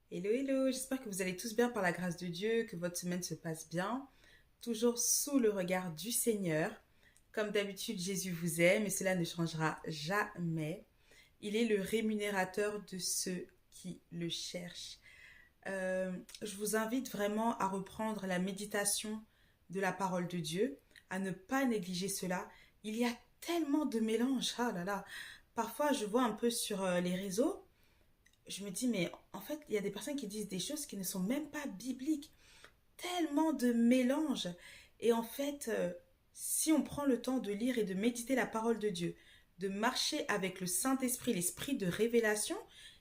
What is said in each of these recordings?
Hello, hello, j'espère que vous allez tous bien par la grâce de Dieu, que votre semaine se passe bien, toujours sous le regard du Seigneur. Comme d'habitude, Jésus vous aime et cela ne changera jamais. Il est le rémunérateur de ceux qui le cherchent. Je vous invite vraiment à reprendre la méditation de la parole de Dieu, à ne pas négliger cela. Il y a tellement de mélanges, ah là là. Parfois, je vois un peu sur les réseaux, je me dis, mais en fait, il y a des personnes qui disent des choses qui ne sont même pas bibliques. Tellement de mélanges. Et en fait, si on prend le temps de lire et de méditer la parole de Dieu, de marcher avec le Saint-Esprit, l'esprit de révélation,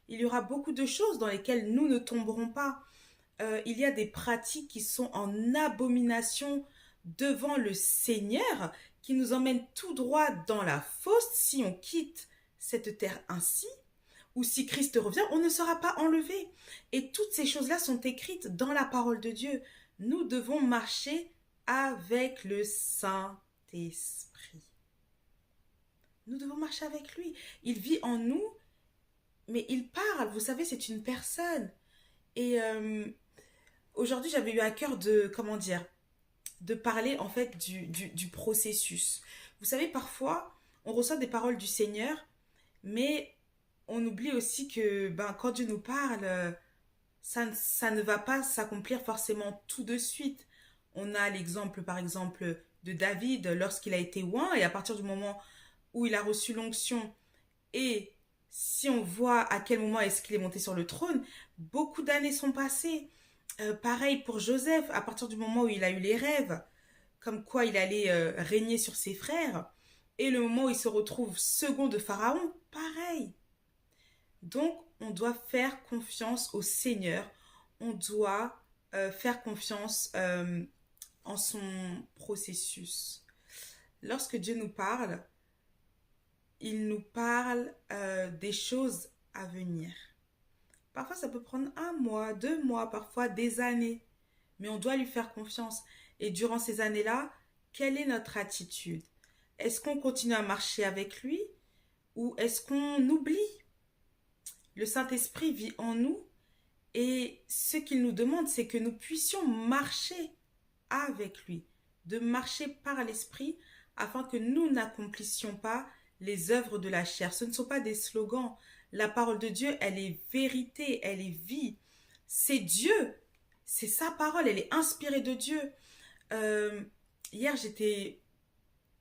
il y aura beaucoup de choses dans lesquelles nous ne tomberons pas. Il y a des pratiques qui sont en abomination devant le Seigneur, qui nous emmènent tout droit dans la fosse si on quitte cette terre ainsi ou si Christ revient, on ne sera pas enlevé. Et toutes ces choses-là sont écrites dans la parole de Dieu. Nous devons marcher avec le Saint-Esprit. Nous devons marcher avec lui. Il vit en nous, mais il parle. Vous savez, c'est une personne. Et aujourd'hui, j'avais eu à cœur de, comment dire, de parler en fait du processus. Vous savez, parfois, on reçoit des paroles du Seigneur, mais on oublie aussi que quand Dieu nous parle, ça ne va pas s'accomplir forcément tout de suite. On a l'exemple, par exemple, de David lorsqu'il a été oint et à partir du moment où il a reçu l'onction et si on voit à quel moment est-ce qu'il est monté sur le trône, beaucoup d'années sont passées. Pareil pour Joseph, à partir du moment où il a eu les rêves, comme quoi il allait régner sur ses frères, et le moment où il se retrouve second de Pharaon, pareil. Donc, on doit faire confiance au Seigneur. On doit faire confiance en son processus. Lorsque Dieu nous parle, il nous parle des choses à venir. Parfois, ça peut prendre un mois, 2 mois, parfois des années. Mais on doit lui faire confiance. Et durant ces années-là, quelle est notre attitude? Est-ce qu'on continue à marcher avec lui ou est-ce qu'on oublie? Le Saint-Esprit vit en nous et ce qu'il nous demande, c'est que nous puissions marcher avec lui, de marcher par l'Esprit afin que nous n'accomplissions pas les œuvres de la chair. Ce ne sont pas des slogans. La parole de Dieu, elle est vérité, elle est vie. C'est Dieu, c'est sa parole, elle est inspirée de Dieu. Euh, Hier,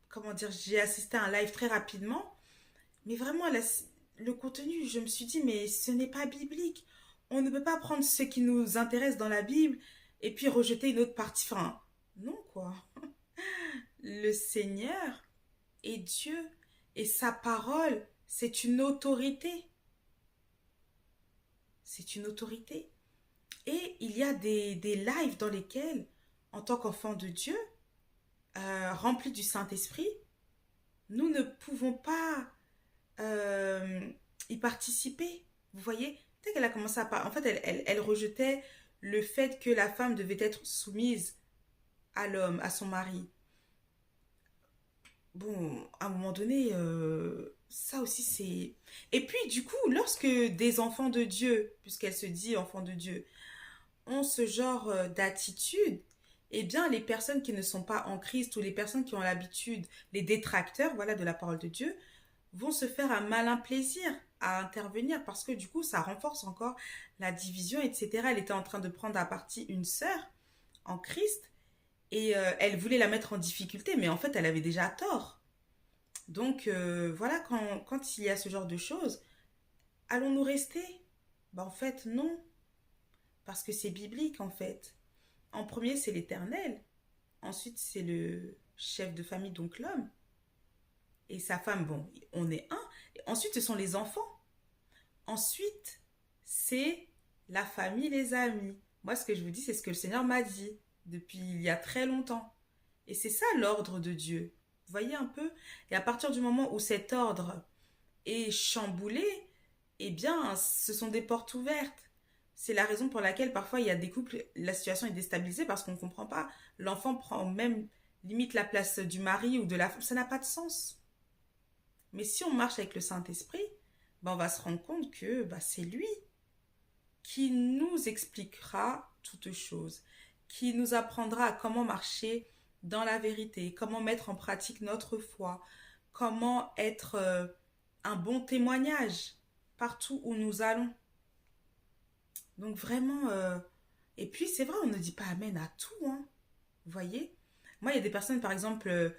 comment dire, j'ai assisté à un live très rapidement, mais vraiment, le contenu, je me suis dit, mais ce n'est pas biblique. On ne peut pas prendre ce qui nous intéresse dans la Bible et puis rejeter une autre partie. Enfin, non, quoi. Le Seigneur est Dieu et sa parole, c'est une autorité. C'est une autorité. Et il y a des lives dans lesquels, en tant qu'enfant de Dieu, remplis du Saint-Esprit, nous ne pouvons pas euh, y participer. Vous voyez, dès qu'elle a commencé à parler, en fait, elle rejetait le fait que la femme devait être soumise à l'homme, à son mari. Bon, à un moment donné, ça aussi c'est... Et puis, du coup, lorsque des enfants de Dieu, puisqu'elle se dit enfants de Dieu, ont ce genre d'attitude, eh bien, les personnes qui ne sont pas en Christ ou les personnes qui ont l'habitude, les détracteurs, voilà, de la parole de Dieu, vont se faire un malin plaisir à intervenir parce que du coup, ça renforce encore la division, etc. Elle était en train de prendre à partie une sœur en Christ et elle voulait la mettre en difficulté, mais en fait, elle avait déjà tort. Donc, voilà, quand il y a ce genre de choses, allons-nous rester? En fait, non, parce que c'est biblique, en fait. En premier, c'est l'Éternel. Ensuite, c'est le chef de famille, donc l'homme. Et sa femme, bon, on est un. Et ensuite, ce sont les enfants. Ensuite, c'est la famille, les amis. Moi, ce que je vous dis, c'est ce que le Seigneur m'a dit depuis il y a très longtemps. Et c'est ça l'ordre de Dieu. Vous voyez un peu? Et à partir du moment où cet ordre est chamboulé, eh bien, ce sont des portes ouvertes. C'est la raison pour laquelle parfois il y a des couples, la situation est déstabilisée parce qu'on ne comprend pas. L'enfant prend même limite la place du mari ou de la femme. Ça n'a pas de sens. Mais si on marche avec le Saint-Esprit, on va se rendre compte que c'est lui. qui nous expliquera toutes choses, qui nous apprendra à comment marcher dans la vérité, comment mettre en pratique notre foi, comment être un bon témoignage partout où nous allons. Donc vraiment, et puis c'est vrai, on ne dit pas amen à tout, hein. Vous voyez? Moi, il y a des personnes, par exemple,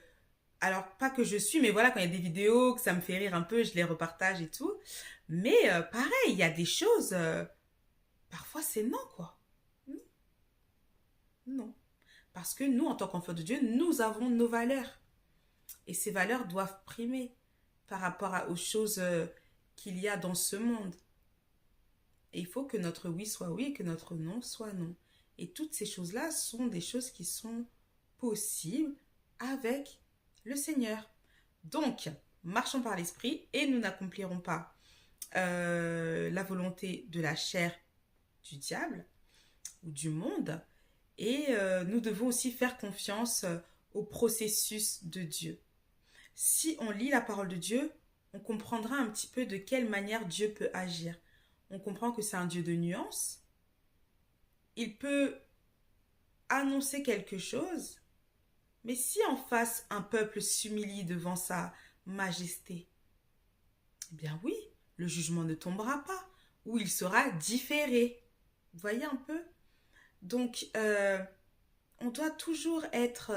alors pas que je suis, mais voilà, quand il y a des vidéos, que ça me fait rire un peu, je les repartage et tout. Mais pareil, il y a des choses, parfois c'est non, quoi. Non, non. Parce que nous, en tant qu'enfants de Dieu, nous avons nos valeurs. Et ces valeurs doivent primer par rapport aux choses qu'il y a dans ce monde. Et il faut que notre oui soit oui et que notre non soit non. Et toutes ces choses-là sont des choses qui sont possibles avec le Seigneur. Donc, marchons par l'esprit et nous n'accomplirons pas la volonté de la chair du diable ou du monde. Et nous devons aussi faire confiance au processus de Dieu. Si on lit la parole de Dieu, on comprendra un petit peu de quelle manière Dieu peut agir. On comprend que c'est un Dieu de nuances. Il peut annoncer quelque chose, mais si en face un peuple s'humilie devant sa majesté, eh bien oui, le jugement ne tombera pas, ou il sera différé. Vous voyez un peu? Donc, on doit toujours être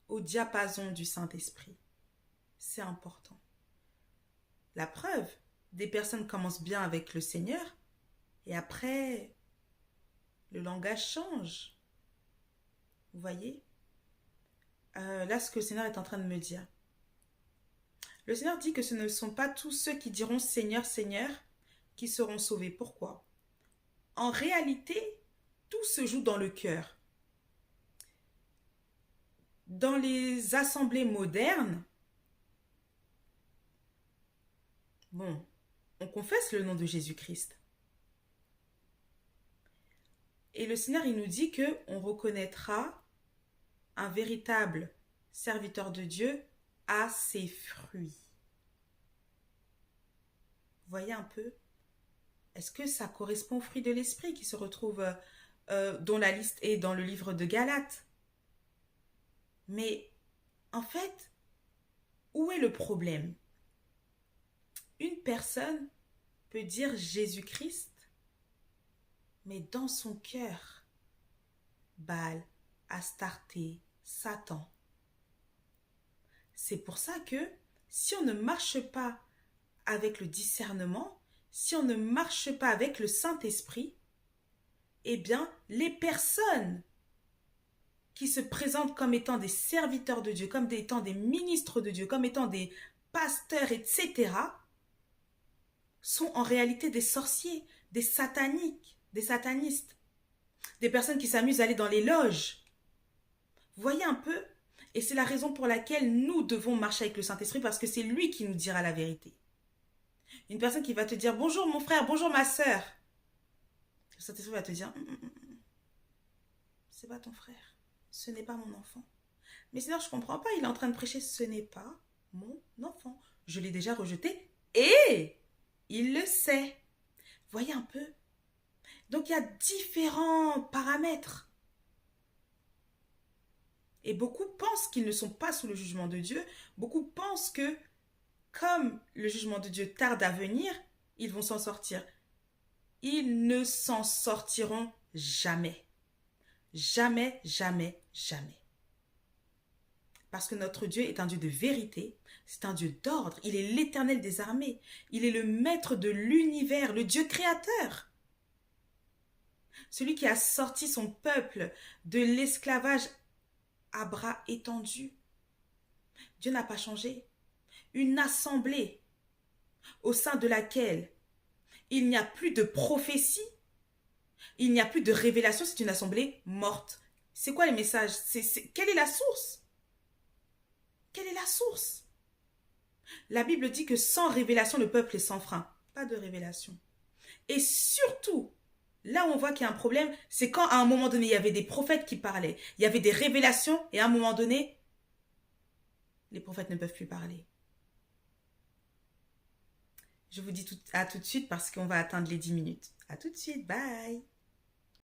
au diapason du Saint-Esprit. C'est important. La preuve, des personnes commencent bien avec le Seigneur et après, le langage change. Vous voyez? Là, ce que le Seigneur est en train de me dire. Le Seigneur dit que ce ne sont pas tous ceux qui diront Seigneur, Seigneur qui seront sauvés. Pourquoi? En réalité, tout se joue dans le cœur. Dans les assemblées modernes, bon, on confesse le nom de Jésus-Christ. Et le Seigneur, il nous dit qu'on reconnaîtra un véritable serviteur de Dieu à ses fruits. Vous voyez un peu? Est-ce que ça correspond aux fruits de l'esprit qui se retrouvent dont la liste est dans le livre de Galates? Mais en fait, où est le problème? Une personne peut dire Jésus-Christ, mais dans son cœur, Baal, Astarté, Satan. C'est pour ça que si on ne marche pas avec le discernement, si on ne marche pas avec le Saint-Esprit, eh bien, les personnes qui se présentent comme étant des serviteurs de Dieu, comme étant des ministres de Dieu, comme étant des pasteurs, etc., sont en réalité des sorciers, des sataniques, des satanistes, des personnes qui s'amusent à aller dans les loges. Vous voyez un peu? Et c'est la raison pour laquelle nous devons marcher avec le Saint-Esprit, parce que c'est lui qui nous dira la vérité. Une personne qui va te dire « Bonjour mon frère, bonjour ma sœur », le Saint-Esprit va te dire « C'est pas ton frère, ce n'est pas mon enfant. » Mais sinon, je ne comprends pas, il est en train de prêcher « Ce n'est pas mon enfant. Je l'ai déjà rejeté et il le sait. » Voyez un peu? Donc, il y a différents paramètres. Et beaucoup pensent qu'ils ne sont pas sous le jugement de Dieu. Beaucoup pensent que, comme le jugement de Dieu tarde à venir, ils vont s'en sortir. Ils ne s'en sortiront jamais. Jamais, jamais, jamais. Parce que notre Dieu est un Dieu de vérité, c'est un Dieu d'ordre, il est l'Éternel des armées, il est le maître de l'univers, le Dieu créateur. Celui qui a sorti son peuple de l'esclavage à bras étendus. Dieu n'a pas changé. Une assemblée au sein de laquelle il n'y a plus de prophétie, il n'y a plus de révélation, c'est une assemblée morte. C'est quoi les messages? Quelle est la source? Quelle est la source? La Bible dit que sans révélation, le peuple est sans frein. Pas de révélation. Et surtout, là où on voit qu'il y a un problème, c'est quand à un moment donné, il y avait des prophètes qui parlaient. Il y avait des révélations et à un moment donné, les prophètes ne peuvent plus parler. Je vous dis à tout de suite parce qu'on va atteindre les 10 minutes. À tout de suite, bye!